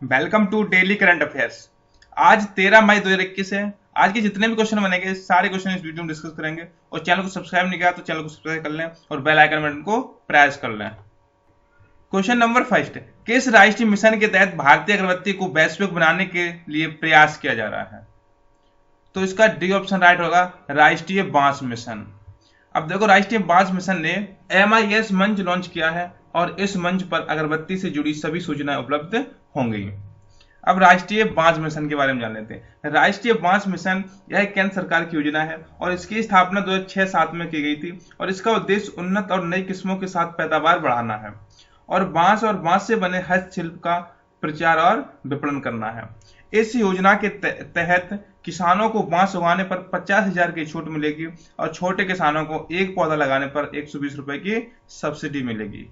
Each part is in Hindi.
Welcome to daily current affairs. आज 13 मई 2021 है। आज के जितने भी क्वेश्चन बनेंगे सारे क्वेश्चन इस वीडियो में डिस्कस करेंगे। और चैनल को सब्सक्राइब नहीं किया तो चैनल को सब्सक्राइब कर लें और बेल आइकन बटन को प्रेस कर लें। क्वेश्चन नंबर फर्स्ट, किस राष्ट्रीय मिशन के तहत भारतीय अगरबत्ती को वैश्विक बनाने के लिए प्रयास किया जा रहा है? तो इसका डी ऑप्शन राइट होगा, राष्ट्रीय बांस मिशन। अब देखो, राष्ट्रीय बांस मिशन ने MIS मंच लॉन्च किया है और इस मंच पर अगरबत्ती से जुड़ी सभी सूचनाएं उपलब्ध होंगी। अब राष्ट्रीय बांस मिशन के बारे में जान लेते हैं। राष्ट्रीय बांस मिशन यह केंद्र सरकार की योजना है और इसकी स्थापना 2006-7 में की गई थी और इसका उद्देश्य उन्नत और नई किस्मों के साथ पैदावार बढ़ाना है और बांस से बने हस्तशिल्प का प्रचार और विपणन करना है। इस योजना के तहत किसानों को बांस उगाने पर 50,000 की छूट मिलेगी और छोटे किसानों को एक पौधा लगाने पर 120 रुपए की सब्सिडी मिलेगी।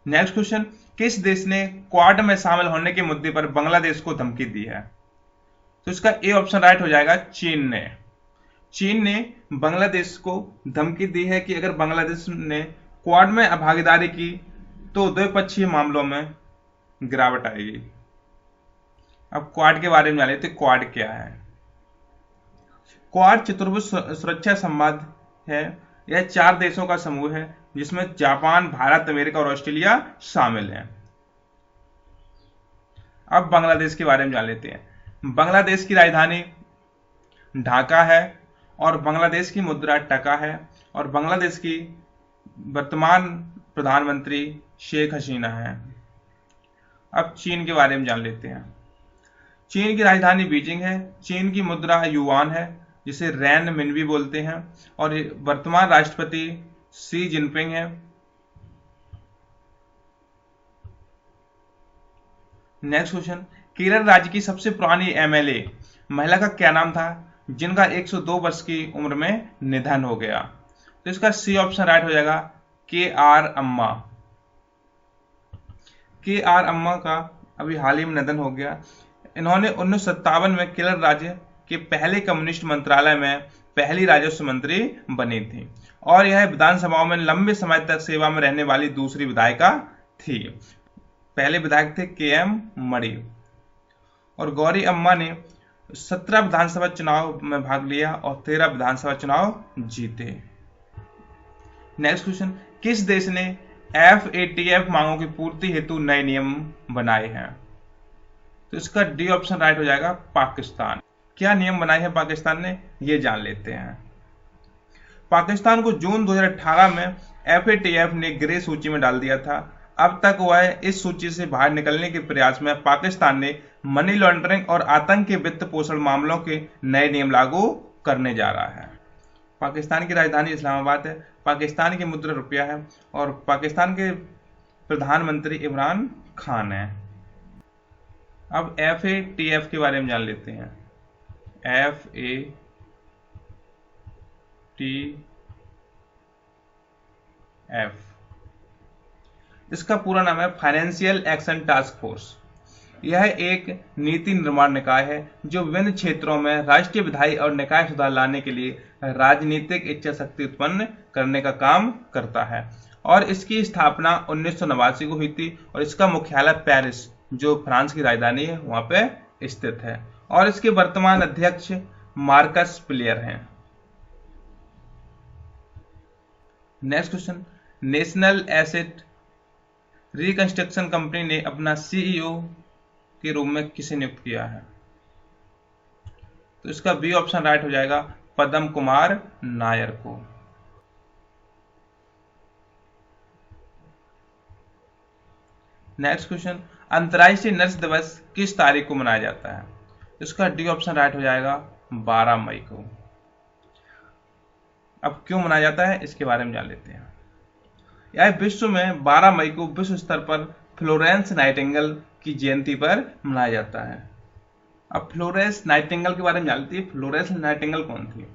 नेक्स्ट क्वेश्चन, किस देश ने क्वाड में शामिल होने के मुद्दे पर बांग्लादेश को धमकी दी है? तो इसका ए ऑप्शन राइट हो जाएगा, चीन ने। चीन ने बांग्लादेश को धमकी दी है कि अगर बांग्लादेश ने क्वाड में भागीदारी की तो द्विपक्षीय मामलों में गिरावट आएगी। अब क्वाड के बारे में जान लेते हैं। क्वाड क्या है? क्वाड चतुर्भुज सुरक्षा संवाद है। यह 4 देशों का समूह है जिसमें जापान, भारत, अमेरिका और ऑस्ट्रेलिया शामिल हैं। अब बांग्लादेश के बारे में जान लेते हैं। बांग्लादेश की राजधानी ढाका है और बांग्लादेश की मुद्रा टका है और बांग्लादेश की वर्तमान प्रधानमंत्री शेख हसीना है। अब चीन के बारे में जान लेते हैं। चीन की राजधानी बीजिंग है। चीन की मुद्रा युआन है जिसे रैन मिनबी बोलते हैं और वर्तमान राष्ट्रपति शी जिनपिंग है। नेक्स्ट क्वेश्चन, केरल राज्य की सबसे पुरानी MLA महिला का क्या नाम था जिनका 102 वर्ष की उम्र में निधन हो गया? तो इसका सी ऑप्शन राइट हो जाएगा, KR अम्मा। KR अम्मा का अभी हाल ही में निधन हो गया। इन्होंने 1957 में केरल राज्य के पहले कम्युनिस्ट मंत्रालय में पहली राजस्व मंत्री बनी थी और यह विधानसभाओं में लंबे समय तक सेवा में रहने वाली दूसरी विधायिका थी। पहले विधायक थे KM मणि और गौरी अम्मा ने 17 विधानसभा चुनाव में भाग लिया और 13 विधानसभा चुनाव जीते। नेक्स्ट क्वेश्चन, किस देश ने FATF मांगों की पूर्ति हेतु नए नियम बनाए हैं? तो इसका डी ऑप्शन राइट हो जाएगा, पाकिस्तान। क्या नियम बनाए हैं पाकिस्तान ने, ये जान लेते हैं। पाकिस्तान को जून 2018 में FATF ने ग्रे सूची में डाल दिया था। अब तक वह इस सूची से बाहर निकलने के प्रयास में पाकिस्तान ने मनी लॉन्ड्रिंग और आतंक के वित्त पोषण मामलों के नए नियम लागू करने जा रहा है। पाकिस्तान की राजधानी इस्लामाबाद है। पाकिस्तान की मुद्रा रुपया है और पाकिस्तान के प्रधानमंत्री इमरान खान है। अब FATF के बारे में जान लेते हैं। FATF इसका पूरा नाम है फाइनेंशियल एक्शन टास्क फोर्स। यह एक नीति निर्माण निकाय है जो विभिन्न क्षेत्रों में राष्ट्रीय विधायी और निकाय सुधार लाने के लिए राजनीतिक इच्छा शक्ति उत्पन्न करने का काम करता है और इसकी स्थापना 1989 को हुई थी और इसका मुख्यालय पेरिस, जो फ्रांस की राजधानी है, वहां पे स्थित है और इसके वर्तमान अध्यक्ष मार्कस पिलियर हैं। Next question, national asset reconstruction company ने अपना CEO के रूप में किसे नियुक्त किया है? तो इसका बी ऑप्शन राइट हो जाएगा, पद्म कुमार नायर को। नेक्स्ट क्वेश्चन, अंतर्राष्ट्रीय नर्स दिवस किस तारीख को मनाया जाता है? इसका डी ऑप्शन राइट हो जाएगा, 12 मई को। अब क्यों मनाया जाता है इसके बारे में जान लेते हैं। यह विश्व में 12 मई को विश्व स्तर पर फ्लोरेंस नाइटिंगेल की जयंती पर मनाया जाता है। अब फ्लोरेंस नाइटिंगेल के बारे में जान लेते हैं। फ्लोरेंस नाइटिंगेल कौन थी?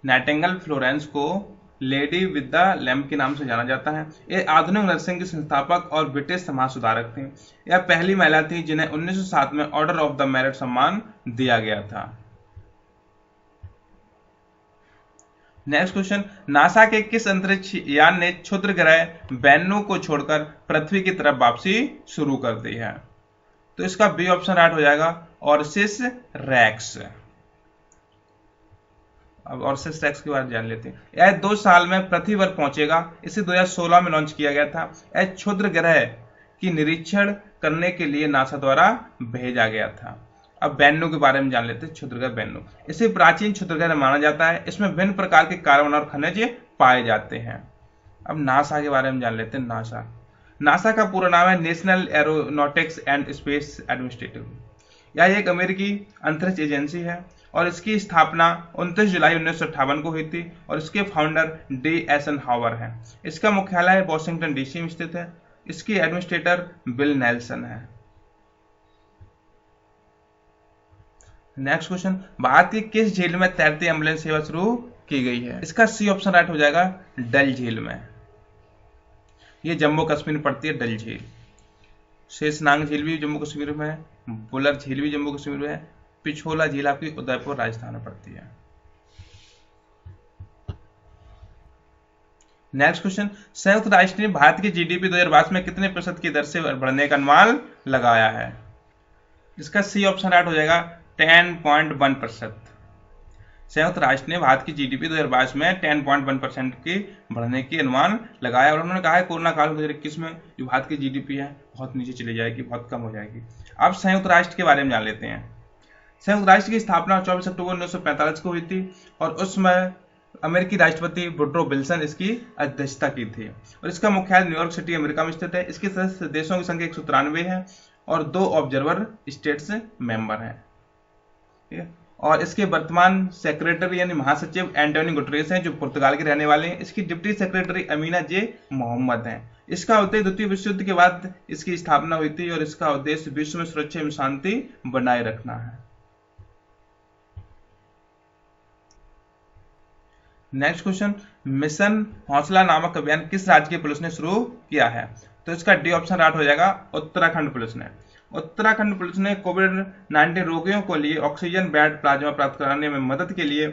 नाइटिंगेल फ्लोरेंस को लेडी विद द लैम्प के नाम से जाना जाता है। ये आधुनिक नर्सिंग की संस्थापक और ब्रिटिश समाज सुधारक थी। यह पहली महिला थी जिन्हें 1907 में ऑर्डर ऑफ द मेरिट सम्मान दिया गया था। नेक्स्ट क्वेश्चन, नासा के किस अंतरिक्ष यान ने क्षुद्र ग्रह बेन्नू को छोड़कर पृथ्वी की तरफ वापसी शुरू कर दी है? तो इसका बी ऑप्शन राइट हो जाएगा, ऑर्सिस रैक्स। अब ऑर्सिस रैक्स के बारे में जान लेते हैं। यह 2 साल में पृथ्वी पर पहुंचेगा। इसे 2016 में लॉन्च किया गया था। यह क्षुद्र ग्रह की निरीक्षण करने के लिए नासा द्वारा भेजा गया था। अब बेन्नू के बारे में जान लेते हैं। क्षुद्र ग्रह बेन्नू, इसे प्राचीन क्षुद्र ग्रह माना जाता है। इसमें विभिन्न प्रकार के कार्बन और खनिज पाए जाते हैं। अब नासा के बारे में जान लेते हैं। नासा का पूरा नाम है national aeronautics and space administrative. यह एक अमेरिकी अंतरिक्ष एजेंसी है और इसकी स्थापना 29 जुलाई 1958 को हुई थी और इसके फाउंडर डी एसनहावर हैं। इसका मुख्यालय वॉशिंगटन डीसी में स्थित है। इसकी एडमिनिस्ट्रेटर बिल नेल्सन है। नेक्स्ट क्वेश्चन, भारत की किस झील में तैरती एम्बुलेंस सेवा शुरू की गई है? इसका सी ऑप्शन राइट हो जाएगा, डल झील में। ये जम्मू कश्मीर में पड़ती है, डल झील। शेषनाग झील भी जम्मू कश्मीर में है, बुलर झील भी जम्मू कश्मीर में है, पिछोला झील आपकी उदयपुर राजस्थान में पड़ती है। नेक्स्ट क्वेश्चन, संयुक्त राष्ट्र ने भारत की जीडीपी 2022 में कितने प्रतिशत की दर से बढ़ने का अनुमान लगाया है? इसका सी ऑप्शन राइट हो जाएगा, 10.1%। संयुक्त राष्ट्र ने भारत की जीडीपी 2022 में 10.1% की बढ़ने की अनुमान लगाया और उन्होंने कहा है कोरोना काल 2021 में जो भारत की जीडीपी है बहुत नीचे चली जाएगी, बहुत कम हो जाएगी। अब संयुक्त राष्ट्र के बारे में जान लेते हैं। संयुक्त राष्ट्र की स्थापना 24 अक्टूबर 1945 को हुई थी और उसमें अमेरिकी राष्ट्रपति वुड्रो विल्सन इसकी अध्यक्षता की थी और इसका मुख्यालय न्यूयॉर्क सिटी अमेरिका में स्थित है। इसके सदस्य देशों की संख्या 193 है और 2 ऑब्जर्वर स्टेट्स मेंबर हैं। ठीक है, और इसके वर्तमान सेक्रेटरी यानी महासचिव एंटोनियो गुटेरेस हैं जो पुर्तगाल के रहने वाले हैं। इसकी डिप्टी सेक्रेटरी अमीना जे मोहम्मद हैं। इसका उद्देश्य द्वितीय विश्व युद्ध के बाद इसकी स्थापना हुई थी और इसका उद्देश्य विश्व में सुरक्षा एवं शांति बनाए रखना है। नेक्स्ट क्वेश्चन, मिशन हौसला नामक अभियान किस राज्य की पुलिस ने शुरू किया है? तो इसका डी ऑप्शन राइट हो जाएगा, उत्तराखंड पुलिस ने। उत्तराखंड पुलिस ने कोविड-19 रोगियों को लिए ऑक्सीजन बेड प्लाज्मा प्राप्त कराने में मदद के लिए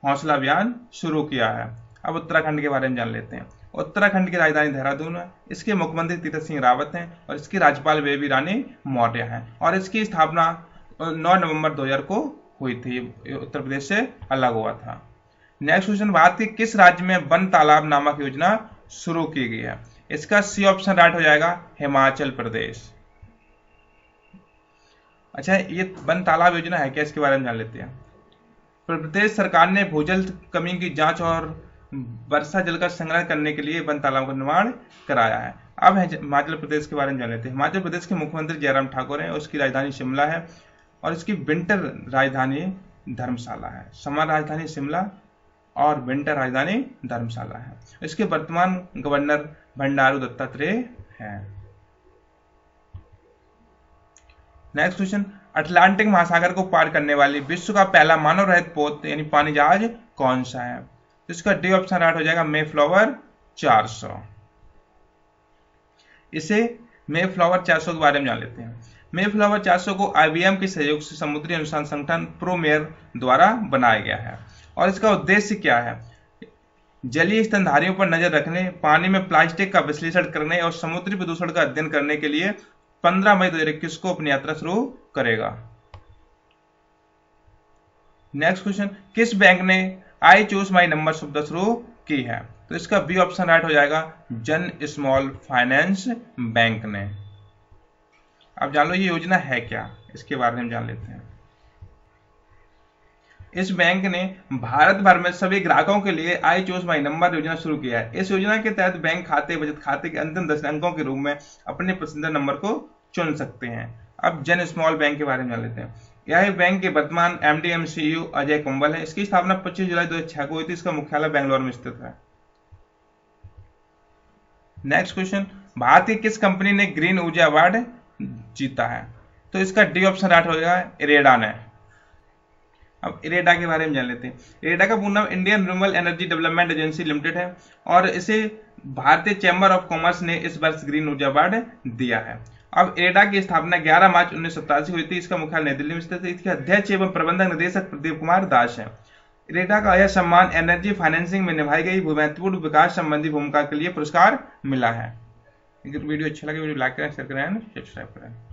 हौसला अभियान शुरू किया है। अब उत्तराखंड के बारे में जान लेते हैं। उत्तराखंड की राजधानी देहरादून है। इसके मुख्यमंत्री तीरथ सिंह रावत हैं और इसकी राज्यपाल बेबी रानी मौर्य हैं और इसकी स्थापना 9 नवंबर 2000 को हुई थी। उत्तर प्रदेश से अलग हुआ था। नेक्स्ट क्वेश्चन, भारत के किस राज्य में वन तालाब नामक योजना शुरू की गई है? इसका सी ऑप्शन राइट हो जाएगा, हिमाचल प्रदेश। अच्छा, ये वन तालाब योजना है क्या, इसके बारे में जान लेते हैं। प्रदेश सरकार ने भूजल कमी की जांच और वर्षा जल का संग्रह करने के लिए वन तालाब का निर्माण कराया है। अब हिमाचल प्रदेश के बारे में जान लेते हैं। हिमाचल प्रदेश के मुख्यमंत्री जयराम ठाकुर हैं। उसकी राजधानी शिमला है और इसकी विंटर राजधानी धर्मशाला है। समर राजधानी शिमला और विंटर राजधानी धर्मशाला है। इसके वर्तमान गवर्नर बंडारू दत्तात्रेय हैं। नेक्स्ट क्वेश्चन, अटलांटिक महासागर को पार करने वाली विश्व का पहला मानव रहित पोत यानी पानी जहाज कौन सा है? तो इसका डी ऑप्शन राइट हो जाएगा, मेफ्लावर 400। इसे मेफ्लावर 400 के बारे में जान लेते हैं। मेफ्लावर 400 को IBM के सहयोग से समुद्री अनुसंधान संगठन प्रोमेयर द्वारा बनाया गया है और इसका उद्देश्य क्या है? जलीय स्तनधारियों पर नजर रखने, पानी में प्लास्टिक का विश्लेषण करने और समुद्री प्रदूषण का अध्ययन करने के लिए 15 मई 2021 को अपनी यात्रा शुरू करेगा। नेक्स्ट क्वेश्चन, किस बैंक ने आई चूज माई नंबर सुविधा शुरू की है? तो इसका बी ऑप्शन राइट हो जाएगा, जन स्मॉल फाइनेंस बैंक ने। अब जान लो ये योजना है क्या, इसके बारे में जान लेते हैं। इस बैंक ने भारत भर में सभी ग्राहकों के लिए आई चूज माई नंबर योजना शुरू किया है। इस योजना के तहत बैंक खाते बचत खाते के अंतिम 10 अंकों के रूप में अपने पसंदीदा नंबर को चुन सकते हैं। अब जन स्मॉल बैंक के बारे में जान लेते हैं। यह बैंक के वर्तमान MD एवं CEO अजय कुंबल है। इसकी स्थापना 25 जुलाई 2006 को हुई थी। इसका मुख्यालय बेंगलोर में स्थित है। नेक्स्ट क्वेश्चन, भारत की किस कंपनी ने ग्रीन ऊर्जा अवार्ड जीता है? तो इसका डी ऑप्शन राइट हो जाएगा, इरेडा ने। अब इरेडा के बारे में जान लेते हैं। इरेडा का पूर्ण नाम Indian renewable energy development agency limited है और इसे भारतीय चैम्बर ऑफ कॉमर्स ने इस वर्ष ग्रीन ऊर्जा अवार्ड दिया है। अब इरेडा की स्थापना 11 मार्च 1987 हुई थी। इसका मुख्यालय नई दिल्ली में स्थित है। इसके अध्यक्ष एवं प्रबंधक निदेशक प्रदीप कुमार दास हैं। इरेटा का यह सम्मान एनर्जी फाइनेंसिंग में निभाई गई महत्वपूर्ण विकास संबंधी भूमिका के लिए पुरस्कार मिला है। अगर वीडियो अच्छा लगे वीडियो लाइक करें, शेयर करें, सब्सक्राइब करें।